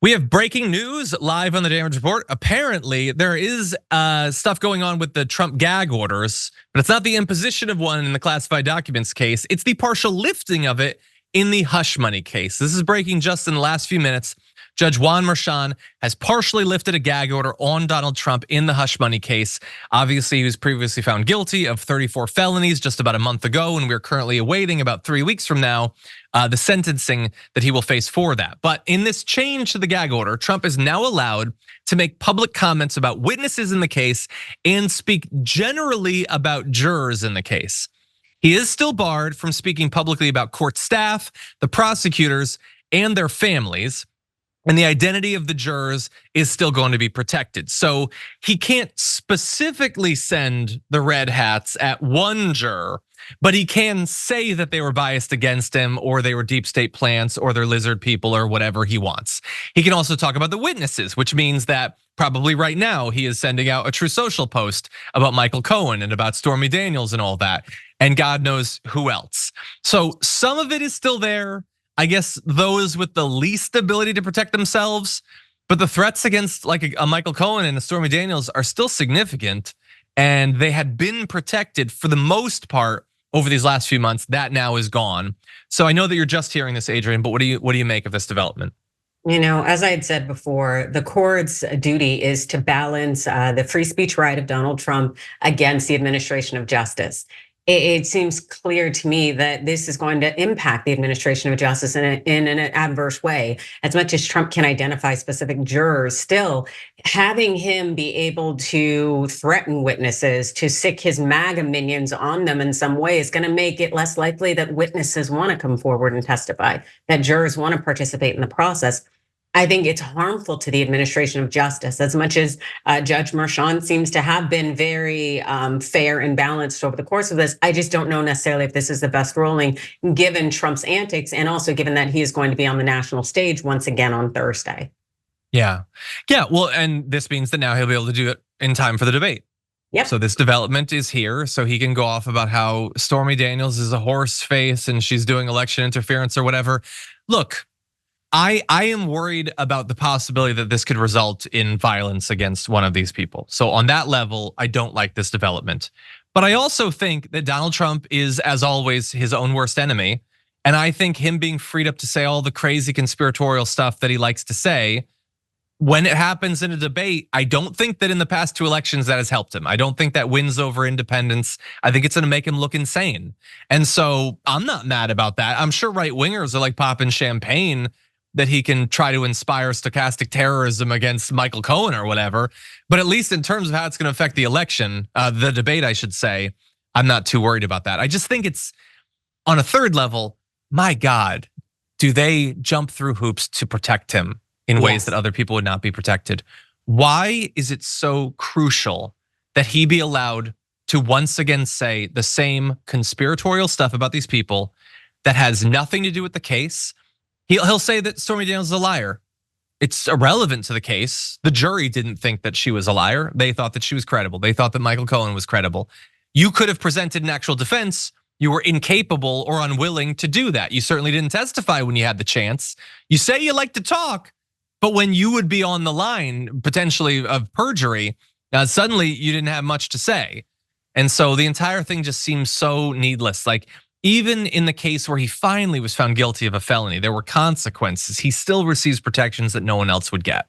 We have breaking news live on the Damage Report. Apparently, there is stuff going on with the Trump gag orders, but it's not the imposition of one in the classified documents case. It's the partial lifting of it in the hush money case. This is breaking just in the last few minutes. Judge Juan Merchan has partially lifted a gag order on Donald Trump in the hush money case. Obviously, he was previously found guilty of 34 felonies just about a month ago, and we're currently awaiting about 3 weeks from now the sentencing that he will face for that. But in this change to the gag order, Trump is now allowed to make public comments about witnesses in the case and speak generally about jurors in the case. He is still barred from speaking publicly about court staff, the prosecutors, and their families. And the identity of the jurors is still going to be protected. So he can't specifically send the red hats at one juror, but he can say that they were biased against him, or they were deep state plants, or they're lizard people, or whatever he wants. He can also talk about the witnesses, which means that probably right now he is sending out a True Social post about Michael Cohen and about Stormy Daniels and all that, and God knows who else. So some of it is still there. I guess those with the least ability to protect themselves, but the threats against like a Michael Cohen and a Stormy Daniels are still significant, and they had been protected for the most part over these last few months. That now is gone. So I know that you're just hearing this, Adrian, but what do you make of this development? You know, as I had said before, the court's duty is to balance the free speech right of Donald Trump against the administration of justice. It seems clear to me that this is going to impact the administration of justice in an adverse way. As much as Trump can identify specific jurors, still having him be able to threaten witnesses, to sick his MAGA minions on them in some way, is going to make it less likely that witnesses want to come forward and testify, that jurors want to participate in the process. I think it's harmful to the administration of justice. As much as Judge Merchan seems to have been very fair and balanced over the course of this, I just don't know necessarily if this is the best ruling given Trump's antics, and also given that he is going to be on the national stage once again on Thursday. Yeah, well, and this means that now he'll be able to do it in time for the debate. Yep. So this development is here, so he can go off about how Stormy Daniels is a horse face and she's doing election interference or whatever. Look, I am worried about the possibility that this could result in violence against one of these people. So on that level, I don't like this development. But I also think that Donald Trump is, as always, his own worst enemy. And I think him being freed up to say all the crazy conspiratorial stuff that he likes to say, when it happens in a debate, I don't think that in the past 2 elections that has helped him. I don't think that wins over independents. I think it's gonna make him look insane. And so I'm not mad about that. I'm sure right wingers are like popping champagne that he can try to inspire stochastic terrorism against Michael Cohen or whatever. But at least in terms of how it's gonna affect the election, the debate, I should say, I'm not too worried about that. I just think it's on a third level, my God, do they jump through hoops to protect him in ways that other people would not be protected? Why is it so crucial that he be allowed to once again say the same conspiratorial stuff about these people that has nothing to do with the case? He'll say that Stormy Daniels is a liar. It's irrelevant to the case. The jury didn't think that she was a liar. They thought that she was credible. They thought that Michael Cohen was credible. You could have presented an actual defense. You were incapable or unwilling to do that. You certainly didn't testify when you had the chance. You say you like to talk, but when you would be on the line potentially of perjury, suddenly you didn't have much to say. And so the entire thing just seems so needless. Like, even in the case where he finally was found guilty of a felony, there were consequences. He still receives protections that no one else would get.